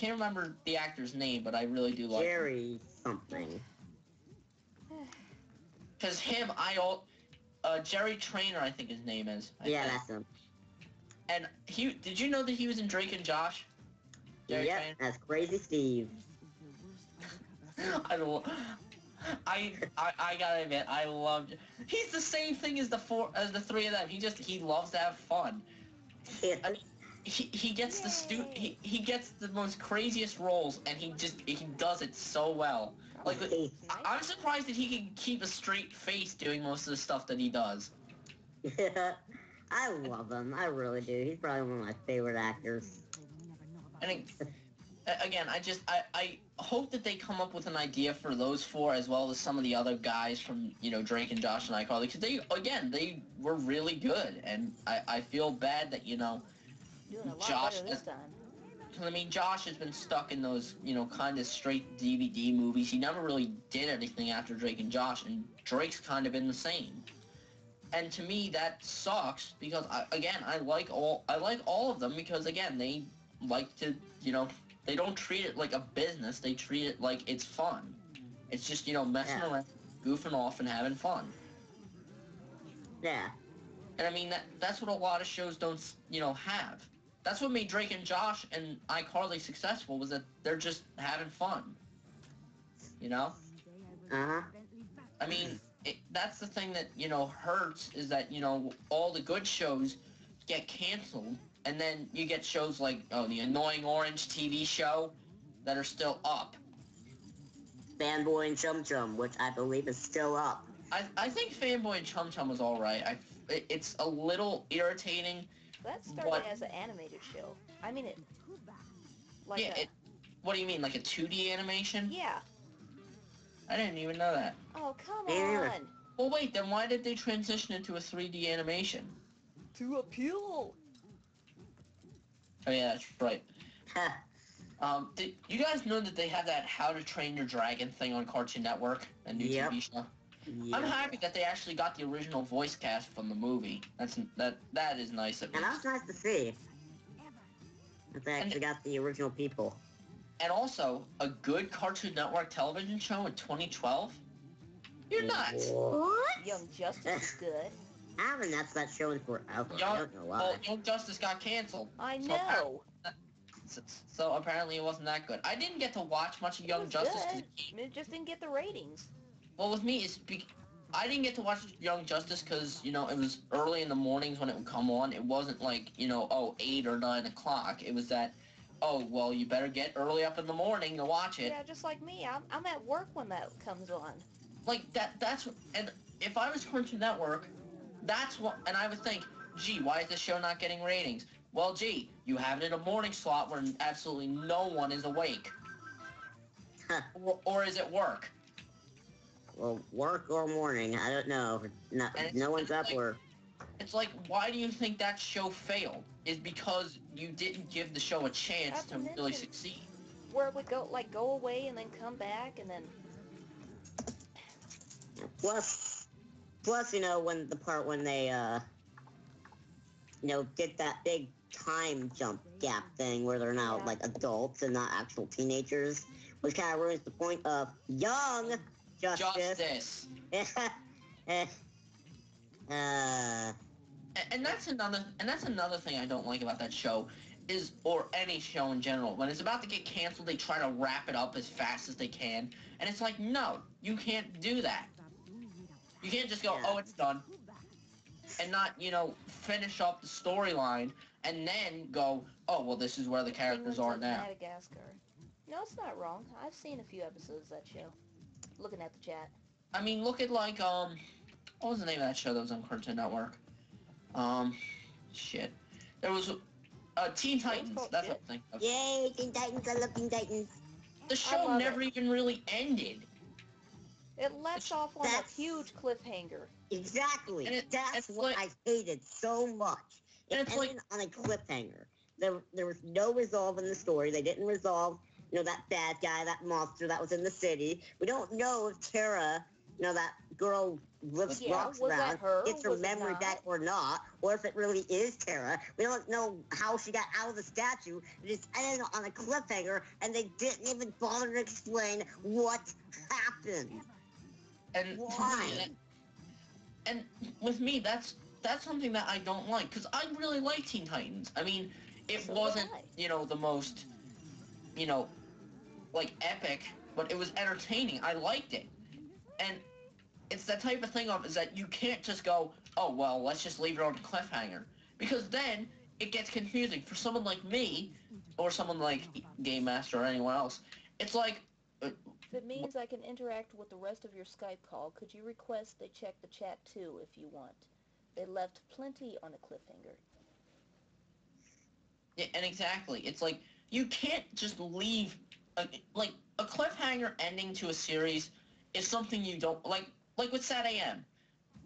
can't remember the actor's name, but I really do like him. Jerry something. Because Jerry Trainer, I think his name is. That's him. And did you know that he was in Drake and Josh? Jerry Trainer? That's Crazy Steve. I gotta admit, I loved. He's the same thing as the three of them. He loves to have fun. Yeah. He gets he gets the most craziest roles, and he does it so well. Like, I'm surprised that he can keep a straight face doing most of the stuff that he does. Yeah, I love him. I really do. He's probably one of my favorite actors. And again, I hope that they come up with an idea for those four, as well as some of the other guys from, Drake and Josh and iCarly, because they were really good, and I feel bad that, Doing a lot Josh better this time. I mean, Josh has been stuck in those, kind of straight DVD movies. He never really did anything after Drake and Josh, and Drake's kind of been the same. And to me, that sucks, because I like all of them, because again, they like to, they don't treat it like a business. They treat it like it's fun. It's just, messing around, goofing off, and having fun. Yeah. And I mean, that's what a lot of shows don't, have. That's what made Drake and Josh and iCarly successful, was that they're just having fun. Uh-huh. I mean, that's the thing that, hurts, is that, all the good shows get canceled, and then you get shows like, the Annoying Orange TV show that are still up. Fanboy and Chum Chum, which I believe is still up. I think Fanboy and Chum Chum was alright. It's a little irritating. That started as an animated show. I mean, what do you mean, like a 2D animation? Yeah. I didn't even know that. Oh, come on. Well, wait, then why did they transition into a 3D animation? To appeal. Oh, yeah, that's right. Did you guys know that they have that How to Train Your Dragon thing on Cartoon Network, a new TV show? Yep. I'm happy that they actually got the original voice cast from the movie. That is nice of me. And that's nice to see. That they actually got the original people. And also, a good Cartoon Network television show in 2012? You're nuts! What? Young Justice is good. I haven't watched that show in forever. I don't know why. Well, Young Justice got canceled. I know. So apparently it wasn't that good. I didn't get to watch much of Young Justice. It just didn't get the ratings. Well, with me, I didn't get to watch Young Justice because, it was early in the mornings when it would come on. It wasn't like, 8 or 9 o'clock. It was that, well, you better get early up in the morning to watch it. Yeah, just like me. I'm at work when that comes on. Like, and if I was Cartoon Network, that's what, and I would think, gee, why is this show not getting ratings? Well, gee, you have it in a morning slot where absolutely no one is awake. Or is it work? Well, work or morning, I don't know. No one's up or... It's like, why do you think that show failed? Is because you didn't give the show a chance to really succeed. Where it would go away and then come back and then... Plus, when they, did that big time jump gap thing where they're now, adults and not actual teenagers, which kind of ruins the point of Young Justice. And that's another thing I don't like about that show, or any show in general. When it's about to get canceled, they try to wrap it up as fast as they can, and it's like, no, you can't do that. You can't just go, oh, it's done, and not, finish up the storyline, and then go, oh, well, this is where the characters are now. Madagascar. No, it's not wrong. I've seen a few episodes of that show. Looking at the chat. I mean, look at, what was the name of that show that was on Cartoon Network? Shit. There was, Teen Titans, that's what I'm thinking of. Yay, Teen Titans, I love Teen Titans. The show never even really ended. It left off on a huge cliffhanger. Exactly. That's what I hated so much. It ended on a cliffhanger. There was no resolve in the story. They didn't resolve, that bad guy, that monster that was in the city. We don't know if Tara you know, that girl lifts Yeah, rocks was that around, her? gets her Was it memory not? back or not, or if it really is Tara. We don't know how she got out of the statue. It just ended on a cliffhanger, and they didn't even bother to explain what happened. And Why? and with me, that's something that I don't like because I really like Teen Titans. I mean, it So did wasn't I. the most you know like epic, but it was entertaining. I liked it, and it's that type of thing of is that you can't just go, oh well, let's just leave it on a cliffhanger because then it gets confusing for someone like me or someone like Game Master or anyone else. It's like, uh, If it means I can interact with the rest of your Skype call, could you request they check the chat too if you want? They left plenty on a cliffhanger. yeah, and exactly, it's like you can't just leave like a cliffhanger ending to a series is something you don't like with Sat AM.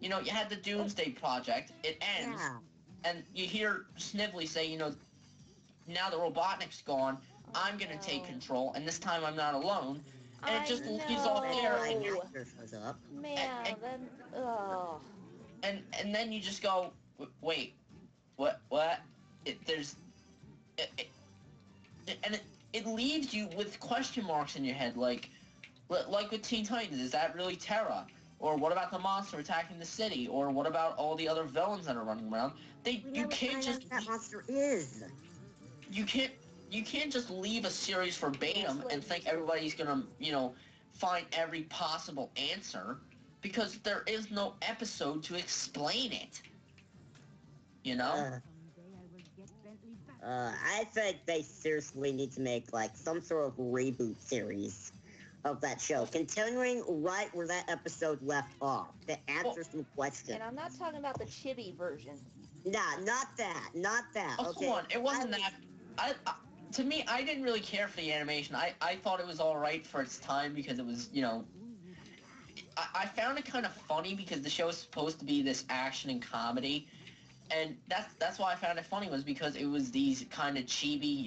You had the Oh, Doomsday Project. It ends, Yeah. and you hear Snively say, now that Robotnik's gone, oh I'm gonna take no. control, and this time I'm not alone. And it I just leaves off Then there, Time know. Master shows up. and Man, and then, ugh. and then you just go, wait, what? There's, and it leaves you with question marks in your head, like with Teen Titans, is that really Terra? Or what about the monster attacking the city? Or what about all the other villains that are running around? We You never can't find out just who that monster is. you can't you can't just leave a series verbatim and think Gaslighting. everybody's gonna find every possible answer because there is no episode to explain it. You know? Uh, I think they seriously need to make like some sort of reboot series of that show, continuing right where that episode left off to Well, answer some questions. And I'm not talking about the chibi version. Nah, not that, not that. oh come Okay, on, it wasn't that. I to me, I didn't really care for the animation. I thought it was all right for its time because it was I found it kind of funny because the show is supposed to be this action and comedy, and that's why I found it funny was because it was these kind of chibi,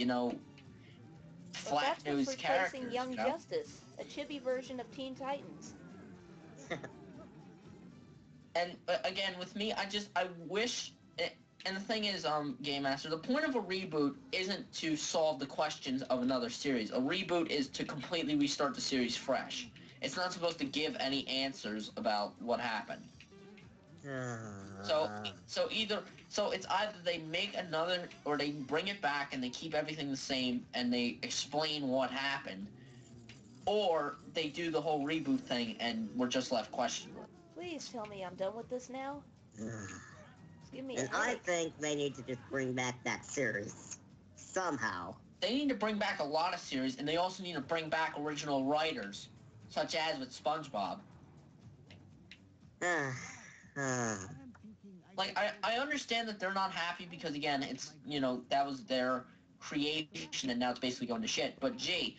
But flat that's what's nosed replacing characters, Young Justice, a chibi version of Teen Titans. And again, with me, I wish. And the thing is, Game Master, the point of a reboot isn't to solve the questions of another series. A reboot is to completely restart the series fresh. It's not supposed to give any answers about what happened. So it's either they make another or they bring it back and they keep everything the same and they explain what happened, or they do the whole reboot thing and we're just left questioning. Please tell me I'm done with this now. It's giving me a And I headache. think they need to just bring back that series somehow. They need to bring back a lot of series, and they also need to bring back original writers, such as with SpongeBob. Like, I understand that they're not happy because, again, it's, that was their creation and now it's basically going to shit. But, gee,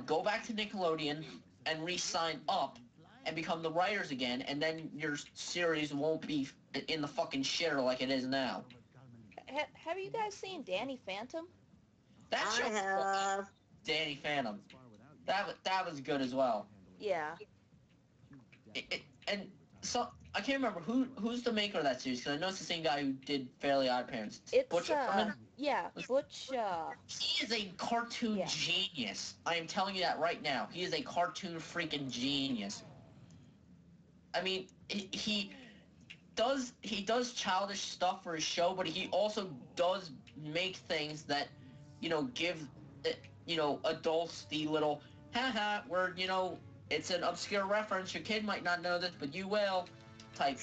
go back to Nickelodeon and re-sign up and become the writers again, and then your series won't be in the fucking shitter like it is now. Have you guys seen Danny Phantom? That I show, have. Danny Phantom, that was good as well. Yeah. And so I can't remember who's the maker of that series because I know it's the same guy who did Fairly Odd Parents. It's, Butch Ackerman. yeah, Butch, He is a cartoon Yeah. genius. I am telling you that right now. He is a cartoon freaking genius. I mean, he does childish stuff for his show, but he also does make things that, give, adults the little, haha, it's an obscure reference. Your kid might not know this, but you will, type.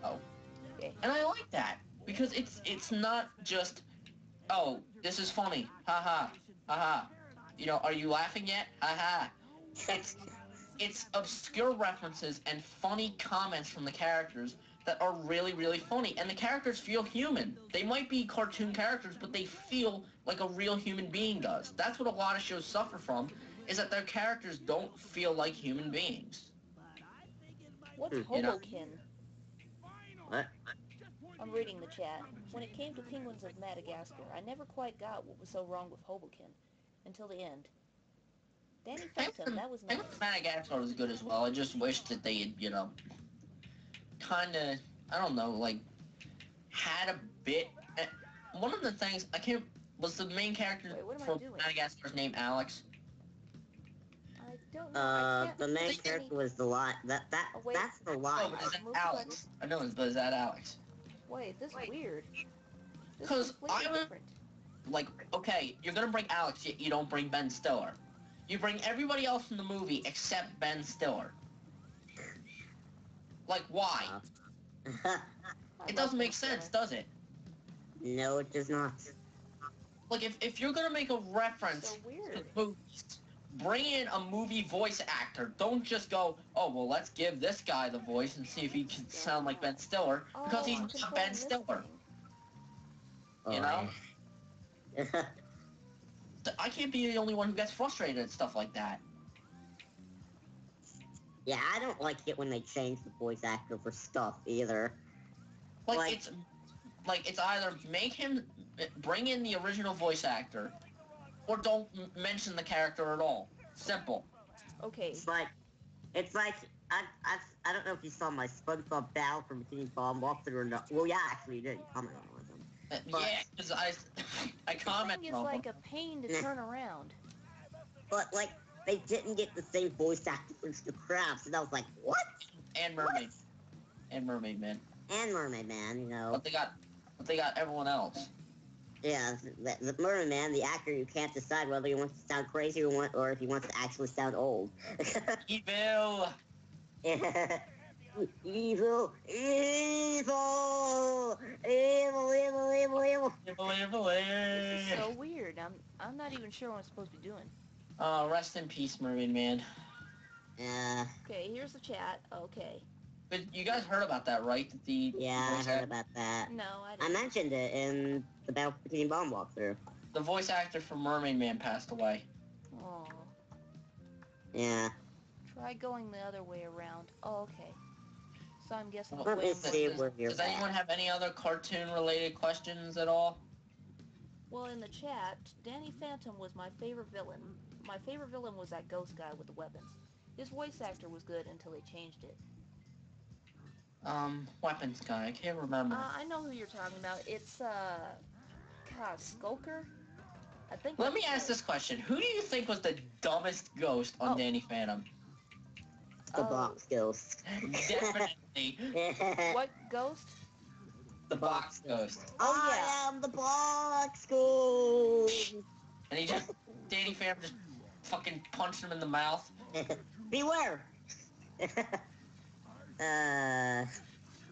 Oh. Okay. And I like that because it's not just, oh, this is funny, haha, haha. Are you laughing yet? Haha. It's obscure references and funny comments from the characters that are really, really funny. And the characters feel human. They might be cartoon characters, but they feel like a real human being does. That's what a lot of shows suffer from, is that their characters don't feel like human beings. What's You know? Hoboken? What? I'm reading the chat. When it came to Penguins of Madagascar, I never quite got what was so wrong with Hoboken until the end. Danny Phantom, that was nice. Madagascar was good as well. I just wish that they had, kind of, I don't know, like, had a bit. One of the things, I can't, was the main character Wait, what am I from doing? Madagascar's name Alex? I don't know. I can't The main see character any... was the lot. Oh, wait. That's the Oh, lot. but is that Move Alex? I know, but is that Alex? Wait, this is weird. This is Because completely I was different. like, okay, you're gonna bring Alex, yet you don't bring Ben Stiller. You bring everybody else in the movie except Ben Stiller. Like, why? It doesn't make sense, does it? No, it does not. Like, if you're gonna make a reference So to weird. movies, bring in a movie voice actor. Don't just go, oh, well, let's give this guy the voice and see if he can sound like Ben Stiller, because he's I'm not controlling Ben this Stiller. Oh, You know? I can't be the only one who gets frustrated at stuff like that. Yeah, I don't like it when they change the voice actor for stuff either. Like it's either bring in the original voice actor, or don't mention the character at all. Simple. Okay. It's like I don't know if you saw my SpongeBob battle from Bikini Bottom walkthrough or not. Well, yeah, actually you did. You commented on them. But, Yeah, because I commented This thing is on like them. a pain to turn around. but like they didn't get the same voice actor for the Krabs, and I was like, what? And Mermaid. And Mermaid Man. And Mermaid Man, you know. But they got everyone else. Yeah, the Mermaid Man, the actor, you can't decide whether he wants to sound crazy or if he wants to actually sound old. Evil! Evil, evil, evil, evil, evil, evil. Evil. This is so weird. I'm not even sure what I'm supposed to be doing. Rest in peace, Mermaid Man. Yeah. Okay, here's the chat. Okay. But you guys heard about that, right? That Yeah, I heard about that. No, I I didn't. mentioned it in the Battle for Bikini Bottom walkthrough. The voice actor for Mermaid Man passed away. Oh. Yeah. Try going the other way around. Oh, okay. So I'm guessing. Let me see where you're Does anyone at. have any other cartoon-related questions at all? Well, in the chat, Danny Phantom was my favorite villain. My favorite villain was that ghost guy with the weapons. His voice actor was good until they changed it. Weapons guy. I can't remember. I know who you're talking about. It's, Skulker? I think. Let me ask this question. Who do you think was the dumbest ghost on Danny Phantom? The box ghost. Definitely What ghost? the box ghost. Oh, yeah. I am the box ghost. And Danny Phantom just fucking punched him in the mouth. Beware.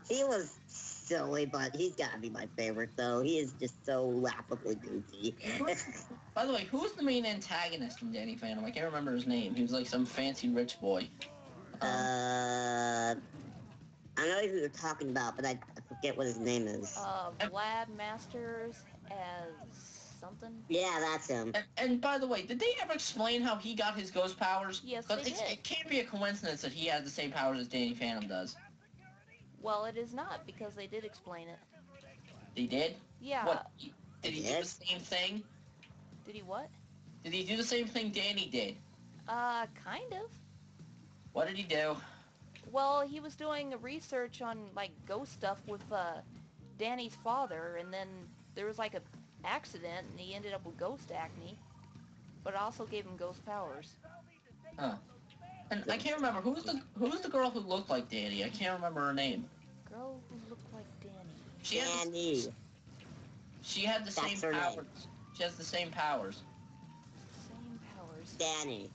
He was silly, but he's gotta be my favorite, though. He is just so laughably goofy. By the way, who was the main antagonist in Danny Phantom? I can't remember his name. He was like some fancy rich boy. I know who you're talking about, but I forget what his name is. Vlad Masters as something? Yeah, that's him. And by the way, did they ever explain how he got his ghost powers? Yes, they did. It can't be a coincidence that he has the same powers as Danny Phantom does. Well, it is not, because they did explain it. They did? Yeah. What? Did he do the same thing? Did he what? Did he do the same thing Danny did? Kind of. What did he do? Well, he was doing a research on, like, ghost stuff with, Danny's father, and then there was, like, a accident, and he ended up with ghost acne, but it also gave him ghost powers. Huh. And I can't remember, who was the girl who looked like Danny? I can't remember her name. Girl who looked like Danny. She had the same powers. She has the same powers. Same powers. Danny.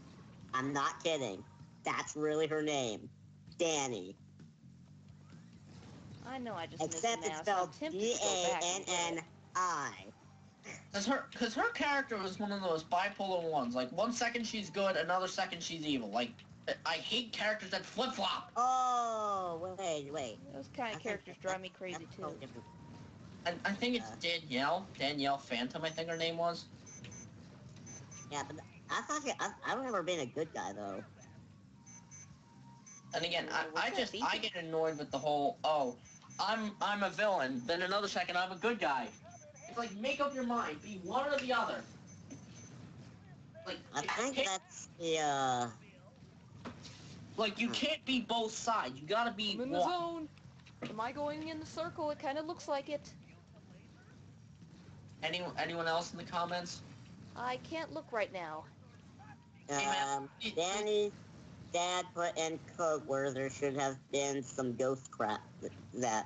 I'm not kidding. That's really her name. Danny. I know I just Except it's missed spelled I'm tempted to go back and get it. D-A-N-N-I. Cause her character was one of those bipolar ones. Like, one second she's good, another second she's evil. Like, I hate characters that flip-flop. Oh, wait. Those kind of characters drive me crazy, too. I think it's Danielle Phantom, I think her name was. Yeah, but I don't remember being a good guy, though. And again, I get annoyed with the whole, oh, I'm a villain, then another second I'm a good guy. It's like, make up your mind, be one or the other. Like, I think that's the, like you can't be both sides. You gotta be I'm in the one. zone. Am I going in the circle? It kind of looks like it. Anyone else in the comments? I can't look right now. Danny's dad put in code where there should have been some ghost crap that